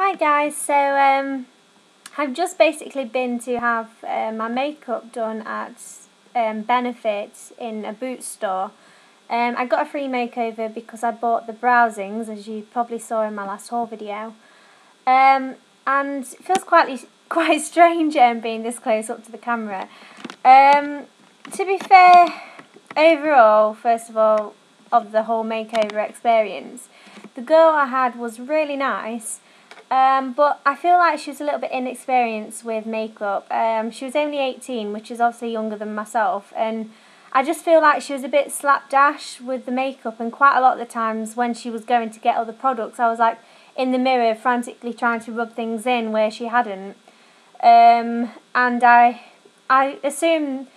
Hi guys, so I've just basically been to have my makeup done at Benefit in a Boots store. I got a free makeover because I bought the Zings, as you probably saw in my last haul video. And it feels quite strange being this close up to the camera. To be fair, overall, first of all, of the whole makeover experience, the girl I had was really nice. But I feel like she was a little bit inexperienced with makeup. She was only 18, which is obviously younger than myself, and I just feel like she was a bit slapdash with the makeup, and quite a lot of the times when she was going to get other products, I was like in the mirror frantically trying to rub things in where she hadn't. And I assume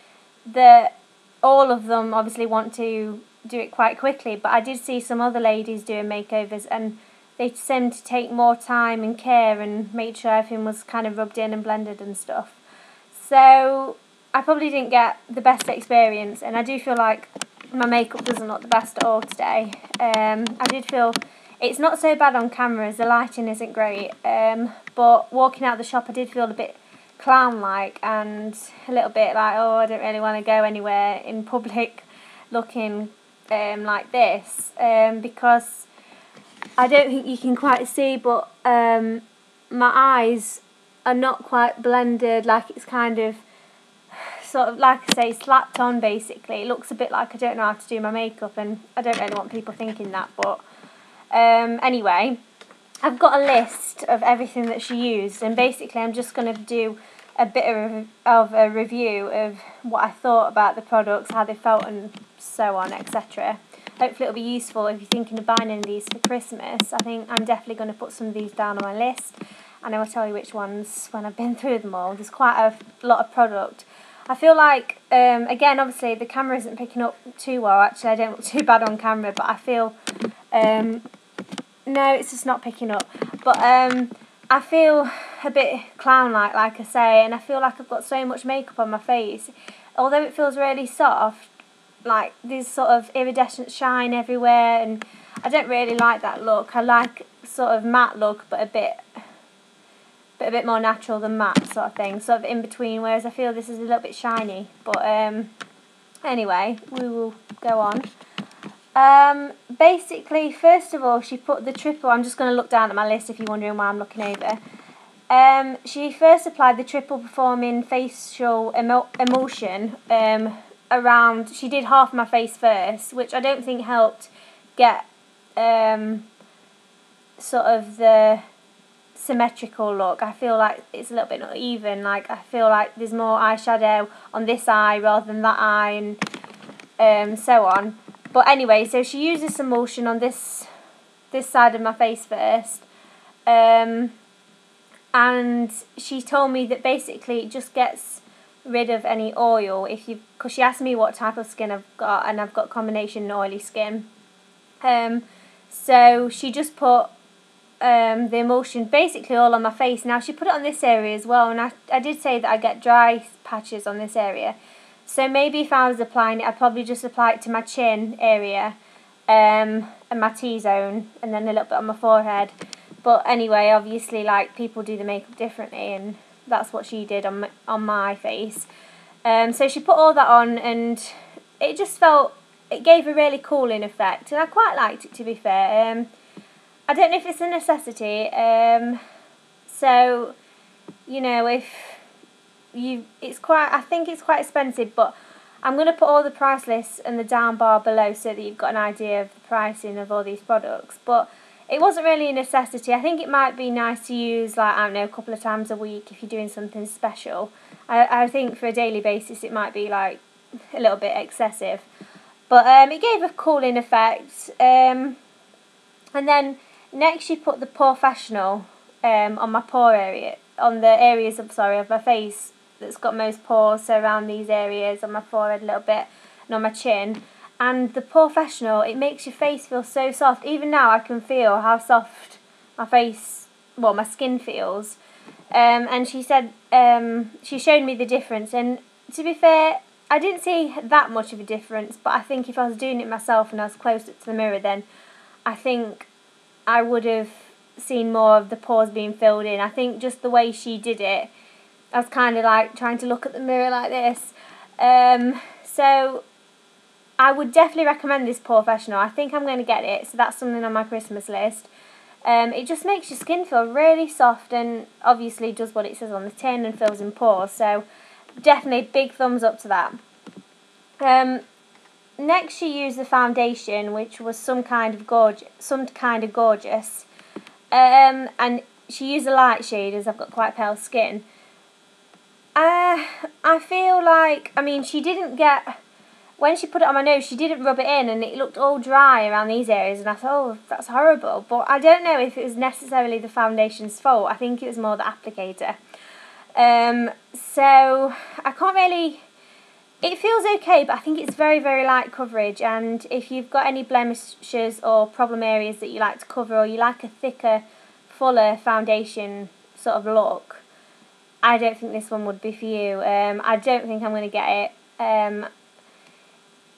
that all of them obviously want to do it quite quickly, but I did see some other ladies doing makeovers, and they seemed to take more time and care and make sure everything was kind of rubbed in and blended and stuff. So I probably didn't get the best experience, and I do feel like my makeup doesn't look the best at all today. I did feel it's not so bad on camera as the lighting isn't great, but walking out of the shop I did feel a bit clown-like and a little bit like, oh, I don't really want to go anywhere in public looking like this, because I don't think you can quite see, but my eyes are not quite blended, like it's kind of sort of, like I say, slapped on basically. It looks a bit like I don't know how to do my makeup, and I don't really want people thinking that, but anyway, I've got a list of everything that she used, and basically I'm just going to do a bit of a review of what I thought about the products, how they felt and so on, etc. Hopefully it'll be useful if you're thinking of buying any of these for Christmas. I think I'm definitely going to put some of these down on my list, and I will tell you which ones when I've been through them all. There's quite a lot of product. I feel like, again, obviously the camera isn't picking up too well. Actually, I don't look too bad on camera, but I feel, no, it's just not picking up. But I feel a bit clown-like I say, and I feel like I've got so much makeup on my face. Although it feels really soft, like there's sort of iridescent shine everywhere, and I don't really like that look. I like sort of matte look, but a bit more natural than matte sort of thing, sort of in between, whereas I feel this is a little bit shiny. But anyway, we will go on. Basically, first of all, she put the triple, I'm just going to look down at my list if you're wondering why I'm looking over. She first applied the triple performing facial emulsion around, she did half my face first, which I don't think helped get sort of the symmetrical look. I feel like it's a little bit not even, like I feel like there's more eyeshadow on this eye rather than that eye, and so on. But anyway, so she used this emulsion on this side of my face first, and she told me that basically it just gets rid of any oil because she asked me what type of skin I've got, and I've got combination oily skin. So she just put the emulsion basically all on my face. Now she put it on this area as well, and I did say that I get dry patches on this area, so maybe if I was applying it I'd probably just apply it to my chin area and my T-zone, and then a little bit on my forehead. But anyway, obviously, like, people do the makeup differently, and that's what she did on my face. So she put all that on, and it just it gave a really cooling effect, and I quite liked it, to be fair. I don't know if it's a necessity, so, you know, I think it's quite expensive, but I'm going to put all the price lists in the down bar below so that you've got an idea of the pricing of all these products. But it wasn't really a necessity. I think it might be nice to use, like, I don't know, a couple of times a week if you're doing something special. I think for a daily basis it might be, like, a little bit excessive. But it gave a cooling effect. And then next she put the POREfessional on my pore area, on the areas of my face that's got most pores, so around these areas, on my forehead a little bit, and on my chin. And the POREfessional, it makes your face feel so soft. Even now I can feel how soft my skin feels. And she said, she showed me the difference, and to be fair, I didn't see that much of a difference, but I think if I was doing it myself and I was closer to the mirror, then I think I would have seen more of the pores being filled in. I think just the way she did it, I was kind of like trying to look at the mirror like this. So I would definitely recommend this POREfessional. I think I'm going to get it, so that's something on my Christmas list. It just makes your skin feel really soft and obviously does what it says on the tin and fills in pores. So definitely big thumbs up to that. Next she used the foundation, which was some kind of gorgeous. And she used a light shade as I've got quite pale skin. I feel like, I mean, she didn't get, when she put it on my nose, she didn't rub it in and it looked all dry around these areas and I thought, oh, that's horrible. But I don't know if it was necessarily the foundation's fault. I think it was more the applicator. So I can't really, it feels okay, but I think it's very, very light coverage, and if you've got any blemishes or problem areas that you like to cover, or you like a thicker, fuller foundation sort of look, I don't think this one would be for you. I don't think I'm going to get it.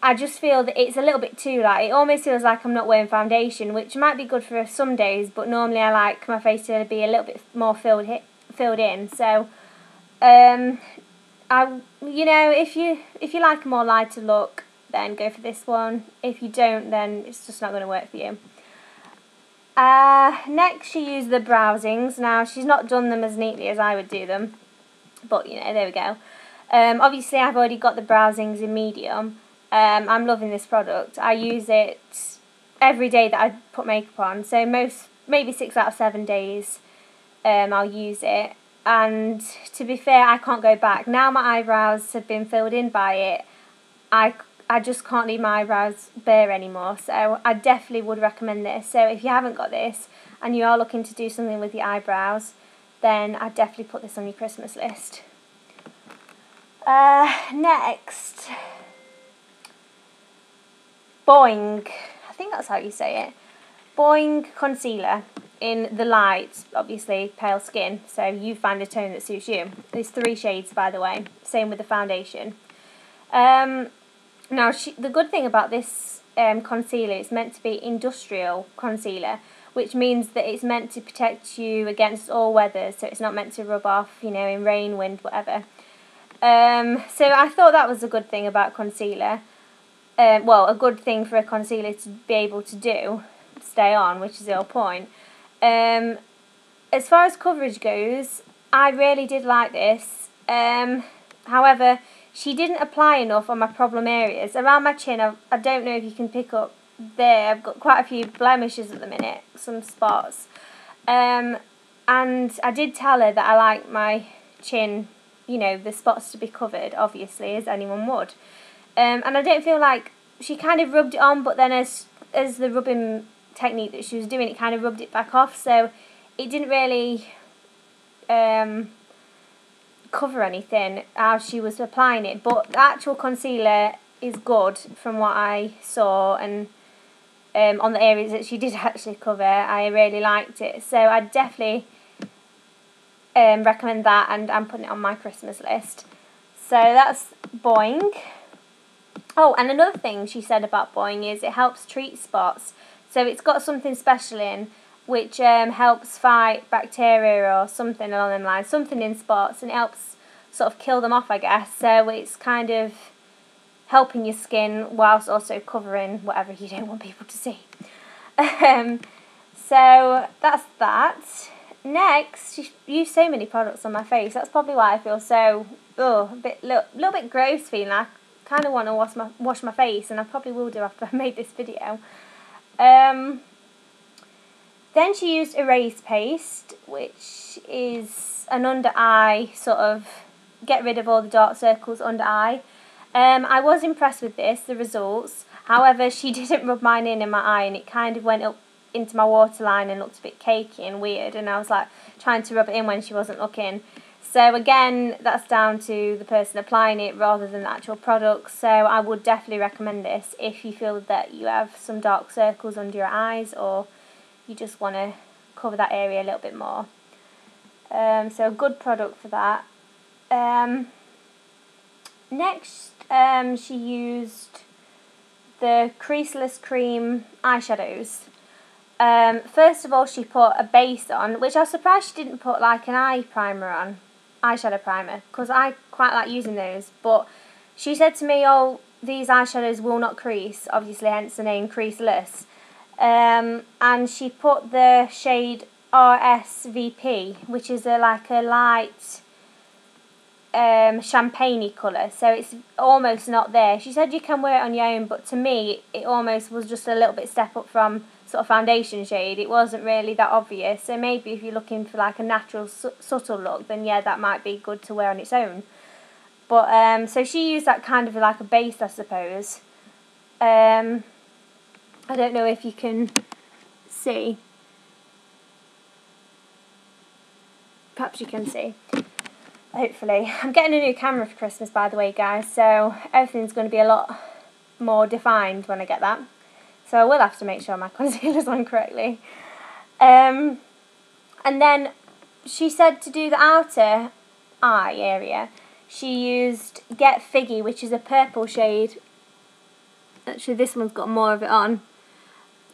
I just feel that it's a little bit too light. It almost feels like I'm not wearing foundation, which might be good for some days, but normally I like my face to be a little bit more filled in. So, you know, if you like a more lighter look, then go for this one. If you don't, then it's just not going to work for you. Next she used the browsings. Now she's not done them as neatly as I would do them, but you know, there we go. Obviously I've already got the browsings in medium. I'm loving this product. I use it every day that I put makeup on, so maybe 6 out of 7 days I'll use it. And to be fair, I can't go back. Now my eyebrows have been filled in by it, I just can't leave my eyebrows bare anymore. So I definitely would recommend this. So if you haven't got this and you are looking to do something with your eyebrows, then I'd definitely put this on your Christmas list. Next, Boing, I think that's how you say it. Boing concealer in the light, obviously pale skin, so you find a tone that suits you. There's 3 shades, by the way, same with the foundation. Now the good thing about this concealer, it's meant to be industrial concealer, which means that it's meant to protect you against all weathers, so it's not meant to rub off, you know, in rain, wind, whatever. So I thought that was a good thing about concealer. Well, a good thing for a concealer to be able to do, stay on, which is the whole point. As far as coverage goes, I really did like this. However, she didn't apply enough on my problem areas. Around my chin, I don't know if you can pick up there, I've got quite a few blemishes at the minute, some spots. And I did tell her that I like my chin, you know, the spots to be covered, obviously, as anyone would. And I don't feel like, she kind of rubbed it on, but then as the rubbing technique that she was doing, it kind of rubbed it back off, so it didn't really cover anything as she was applying it. But the actual concealer is good from what I saw, and on the areas that she did actually cover, I really liked it. So I definitely recommend that, and I'm putting it on my Christmas list. So that's Boing. Oh, and another thing she said about Boing is it helps treat spots. So it's got something special in, which helps fight bacteria or something along them lines, something in spots, and it helps sort of kill them off, I guess. So it's kind of helping your skin whilst also covering whatever you don't want people to see. So that's that. Next, she used so many products on my face. That's probably why I feel so, little bit gross feeling. I kind of want to wash my face, and I probably will do after I made this video. Then she used Erase Paste, which is an under eye sort of get rid of all the dark circles under eye. I was impressed with this, the results. However, she didn't rub mine in my eye, and it kind of went up into my waterline and looked a bit cakey and weird, and I was like trying to rub it in when she wasn't looking. So again, that's down to the person applying it rather than the actual product. So I would definitely recommend this if you feel that you have some dark circles under your eyes, or you just want to cover that area a little bit more. So a good product for that. Next, she used the Creaseless Cream eyeshadows. First of all, she put a base on, which I was surprised she didn't put like an eye primer on, eyeshadow primer, because I quite like using those. But she said to me, oh, these eyeshadows will not crease, obviously hence the name Creaseless. And she put the shade RSVP, which is like a light champagne-y colour, so it's almost not there. She said you can wear it on your own, but to me it almost was just a little bit step up from sort of foundation shade. It wasn't really that obvious, so maybe if you're looking for like a natural subtle look, then yeah, that might be good to wear on its own. But so she used that kind of like a base, I suppose. I don't know if you can see. Perhaps you can see. Hopefully. I'm getting a new camera for Christmas, by the way, guys, so everything's going to be a lot more defined when I get that. So I will have to make sure my concealer's on correctly. And then she said to do the outer eye area, she used Get Figgy, which is a purple shade. Actually, this one's got more of it on.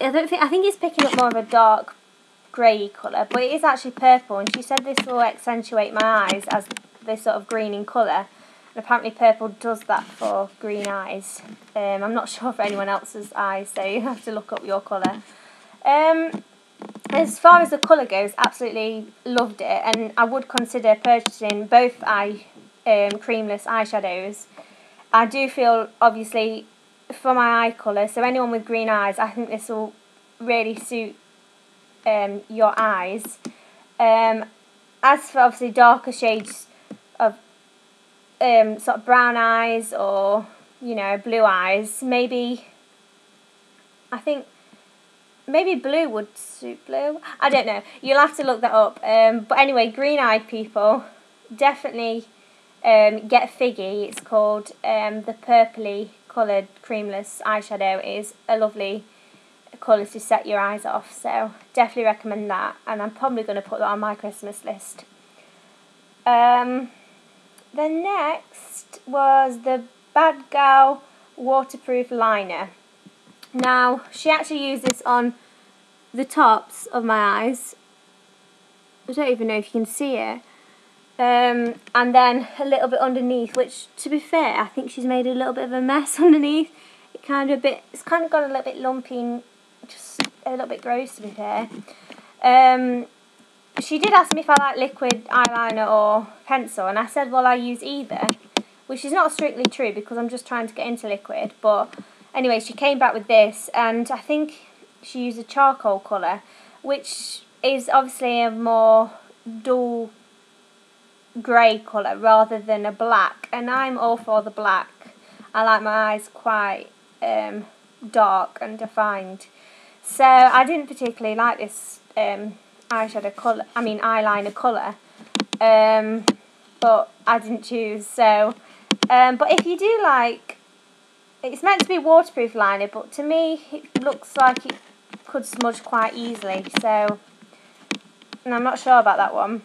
I think it's picking up more of a dark grey colour, but it is actually purple, and she said this will accentuate my eyes as this sort of green in colour, and apparently purple does that for green eyes. I'm not sure for anyone else's eyes, so you have to look up your colour. As far as the colour goes, absolutely loved it, and I would consider purchasing both creamless eyeshadows. I do feel, obviously, for my eye colour, so anyone with green eyes, I think this will really suit your eyes. As for obviously darker shades of sort of brown eyes or, you know, blue eyes, maybe, I think maybe blue would suit blue. I don't know. You'll have to look that up. But anyway, green-eyed people, definitely get Figgy. It's called the purpley coloured creamless eyeshadow. It is a lovely colour to set your eyes off, so definitely recommend that, and I'm probably going to put that on my Christmas list. Then next was the BADgal waterproof liner. Now, she actually used this on the tops of my eyes. I don't even know if you can see it. And then a little bit underneath, which, to be fair, I think she's made a little bit of a mess underneath. It's kind of got a little bit lumpy and just a little bit gross, to be fair. She did ask me if I like liquid eyeliner or pencil, and I said, well, I use either, which is not strictly true because I'm just trying to get into liquid. But anyway, she came back with this, and I think she used a charcoal colour, which is obviously a more dull grey colour rather than a black, and I'm all for the black. I like my eyes quite dark and defined, so I didn't particularly like this eyeshadow colour, eyeliner colour, but I didn't choose. So but if you do like, it's meant to be waterproof liner, but to me it looks like it could smudge quite easily, so, and I'm not sure about that one.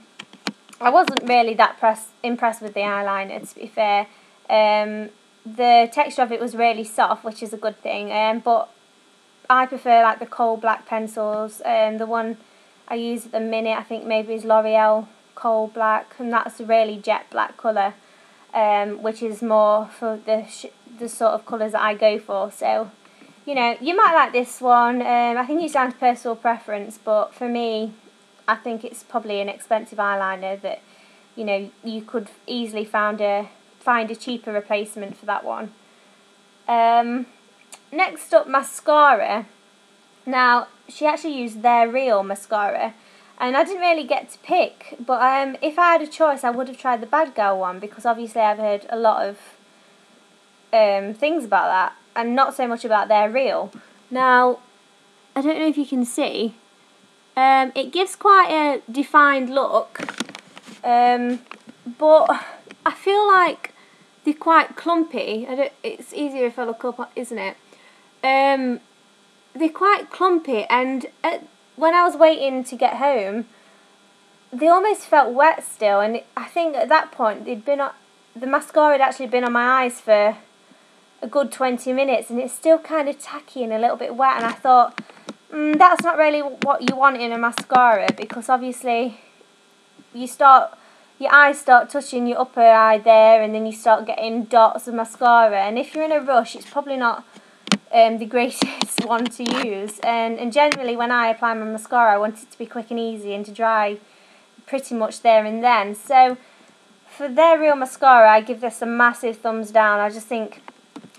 I wasn't really that impressed with the eyeliner, to be fair. The texture of it was really soft, which is a good thing, but I prefer like the coal black pencils. The one I use at the minute, I think maybe is L'Oreal Coal Black, and that's a really jet black colour, which is more for the sort of colours that I go for. So, you know, you might like this one. I think it's down to personal preference, but for me, I think it's probably an expensive eyeliner that, you know, you could easily find a cheaper replacement for that one. Next up, mascara. Now, she actually used their real mascara, and I didn't really get to pick, but if I had a choice, I would have tried the BADgal one, because obviously I've heard a lot of things about that, and not so much about their real. Now, I don't know if you can see, it gives quite a defined look, but I feel like they're quite clumpy. It's easier if I look up, isn't it? They're quite clumpy, and when I was waiting to get home, they almost felt wet still, and I think at that point the mascara had actually been on my eyes for a good 20 minutes, and it's still kind of tacky and a little bit wet, and I thought, that's not really what you want in a mascara, because obviously your eyes start touching your upper eye there, and then you start getting dots of mascara, and if you're in a rush, it's probably not the greatest one to use. And generally when I apply my mascara, I want it to be quick and easy and to dry pretty much there and then. So for their real mascara, I give this a massive thumbs down. I just think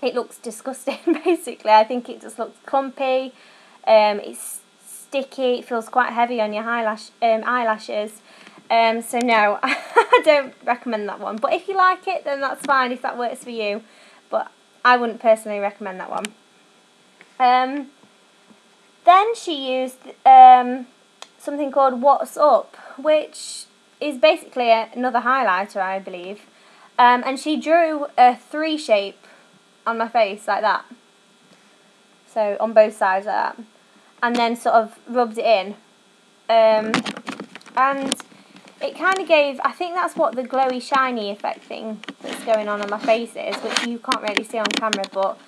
it looks disgusting, basically. I think it just looks clumpy. It's sticky. It feels quite heavy on your eyelashes. So no, I don't recommend that one. But if you like it, then that's fine, if that works for you. But I wouldn't personally recommend that one. Then she used something called What's Up, which is basically another highlighter, I believe. And she drew a 3 shape on my face like that. So on both sides like that. And then sort of rubbed it in. And it kind of gave, I think that's what the glowy shiny effect thing that's going on my face is, which you can't really see on camera, but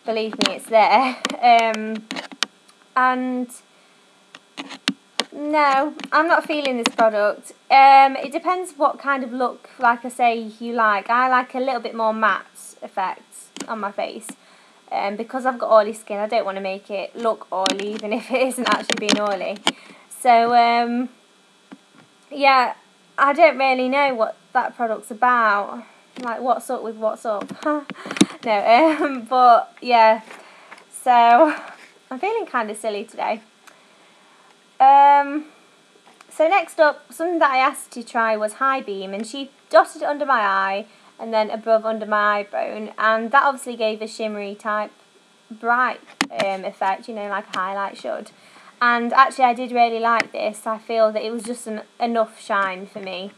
believe me, it's there. And no, I'm not feeling this product. It depends what kind of look, like I say, you like. I like a little bit more matte effect on my face. Because I've got oily skin, I don't want to make it look oily, even if it isn't actually being oily. So, yeah, I don't really know what that product's about. Like, what's up with what's up? No, but, yeah. So, I'm feeling kind of silly today. So next up, something that I asked to try was High Beam, and she dotted it under my eye and then above under my eyebrow, and that obviously gave a shimmery type bright effect, you know, like a highlight should. And actually I did really like this. I feel that it was just enough shine for me.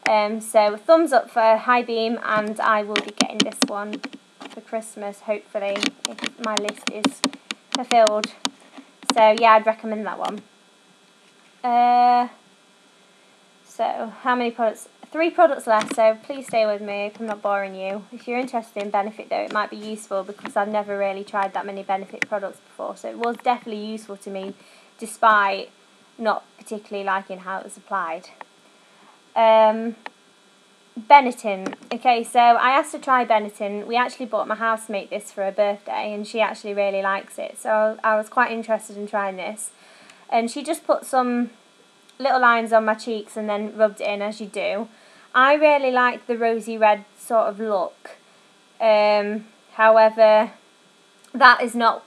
So thumbs up for High Beam, and I will be getting this one for Christmas, hopefully, if my list is fulfilled. So yeah, I'd recommend that one. So how many products? 3 products left, so please stay with me if I'm not boring you. If you're interested in Benefit though, it might be useful, because I've never really tried that many Benefit products before, so it was definitely useful to me, despite not particularly liking how it was applied. Benetton. Okay, so I asked to try Benetton. We actually bought my housemate this for her birthday, and she actually really likes it, so I was quite interested in trying this. And she just put some little lines on my cheeks and then rubbed it in, as you do. I really like the rosy red sort of look. However, that's not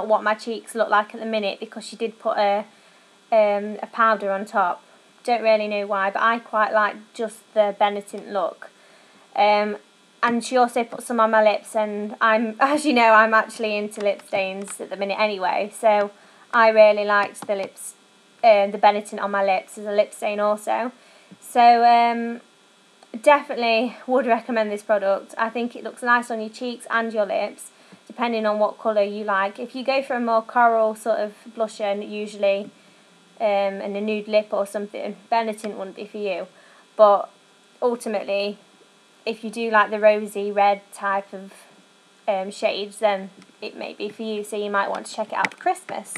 what my cheeks look like at the minute, because she did put a powder on top. Don't really know why, but I quite like just the Benetton look. And she also put some on my lips, and as you know, I'm actually into lip stains at the minute anyway, so I really liked the lips, the Benetton on my lips as a lip stain also. So definitely would recommend this product. I think it looks nice on your cheeks and your lips, depending on what colour you like. If you go for a more coral sort of blusher, usually, and a nude lip or something, Benetton wouldn't be for you. But ultimately, if you do like the rosy red type of shades, then it may be for you, so you might want to check it out for Christmas.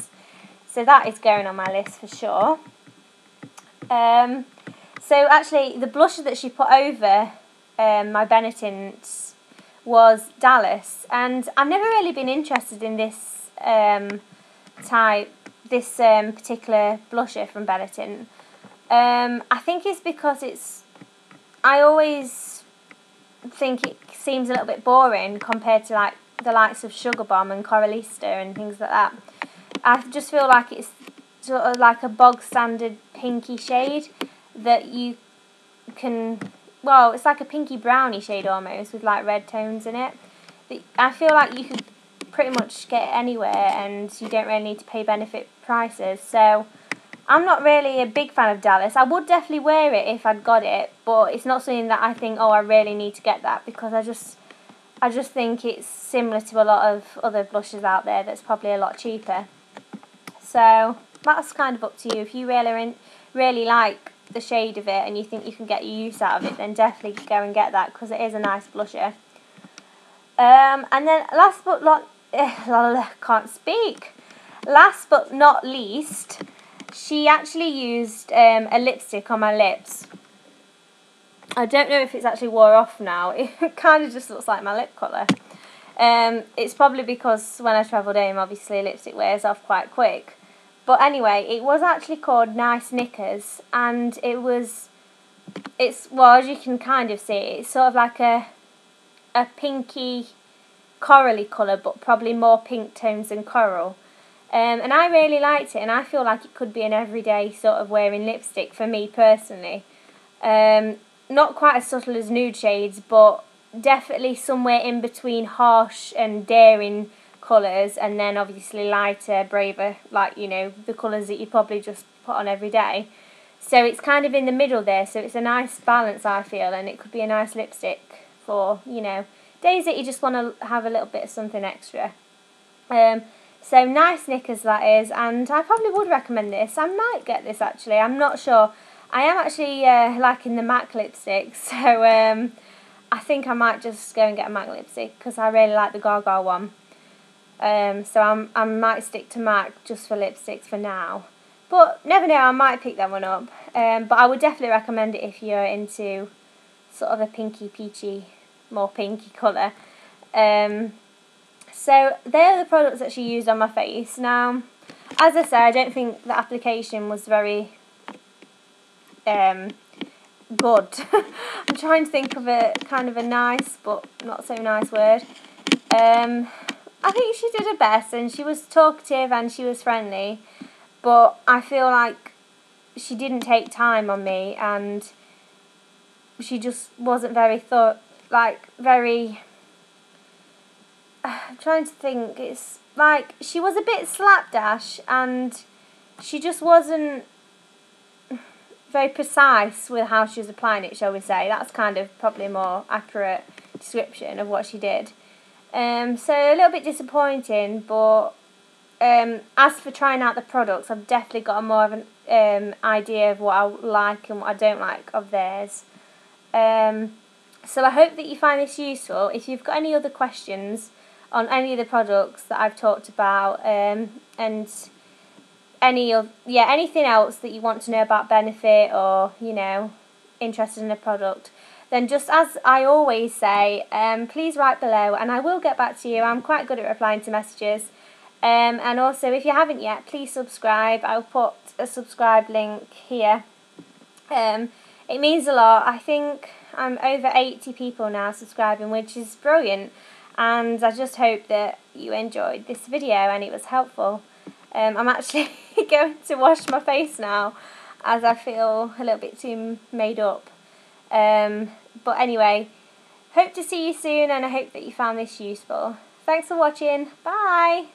So that is going on my list for sure. So actually, the blusher that she put over my Benettons was Dallas, and I've never really been interested in this particular blusher from Benetton. I think it's because I always think it seems a little bit boring compared to like the likes of Sugar Bomb and Coralista and things like that. I just feel like it's sort of like a bog standard pinky shade that you can, well, it's like a pinky brownie shade almost with like red tones in it. I feel like you could pretty much get it anywhere, and you don't really need to pay Benefit prices. So I'm not really a big fan of Dallas. I would definitely wear it if I'd got it, but it's not something that I think, oh, I really need to get that, because I just think it's similar to a lot of other blushes out there that's probably a lot cheaper. So that's kind of up to you. If you really like the shade of it and you think you can get your use out of it, then definitely go and get that, because it is a nice blusher. And then last but not, can't speak. last but not least, she actually used a lipstick on my lips. I don't know if it's actually wore off now. It kind of just looks like my lip colour. It's probably because when I travelled home, obviously lipstick wears off quite quick. But anyway, it was actually called Nice Knickers, and it's, well, as you can kind of see, it's sort of like a pinky corally colour, but probably more pink tones than coral. And I really liked it, and I feel like it could be an everyday sort of wearing lipstick for me personally. Not quite as subtle as nude shades, but definitely somewhere in between harsh and daring colours, and then obviously lighter, braver, like, you know, the colours that you probably just put on every day. So it's kind of in the middle there, so it's a nice balance, I feel, and it could be a nice lipstick for, you know, days that you just want to have a little bit of something extra. So Nice Knickers, that is, and I probably would recommend this. I might get this actually, I'm not sure. I am actually liking the MAC lipstick, so I think I might just go and get a MAC lipstick because I really like the BADgal one. So I might stick to MAC just for lipsticks for now. But never know, I might pick that one up. But I would definitely recommend it if you're into sort of a pinky, peachy, more pinky colour. So they're the products that she used on my face. Now, as I said, I don't think the application was very good. I'm trying to think of a kind of a nice but not so nice word. I think she did her best, and she was talkative and she was friendly, but I feel like she didn't take time on me, and she just wasn't very I'm trying to think, it's like she was a bit slapdash, and she just wasn't very precise with how she was applying it, shall we say. That's kind of probably a more accurate description of what she did. So a little bit disappointing, but as for trying out the products, I've definitely got a more of an idea of what I like and what I don't like of theirs. So I hope that you find this useful. If you've got any other questions on any of the products that I've talked about, and anything else that you want to know about Benefit, or, you know, interested in a product, then just as I always say, please write below and I will get back to you. I'm quite good at replying to messages. And also, if you haven't yet, please subscribe. I'll put a subscribe link here. It means a lot. I think I'm over 80 people now subscribing, which is brilliant. And I just hope that you enjoyed this video and it was helpful. I'm actually going to wash my face now, as I feel a little bit too made up. But anyway, hope to see you soon, and I hope that you found this useful. Thanks for watching. Bye!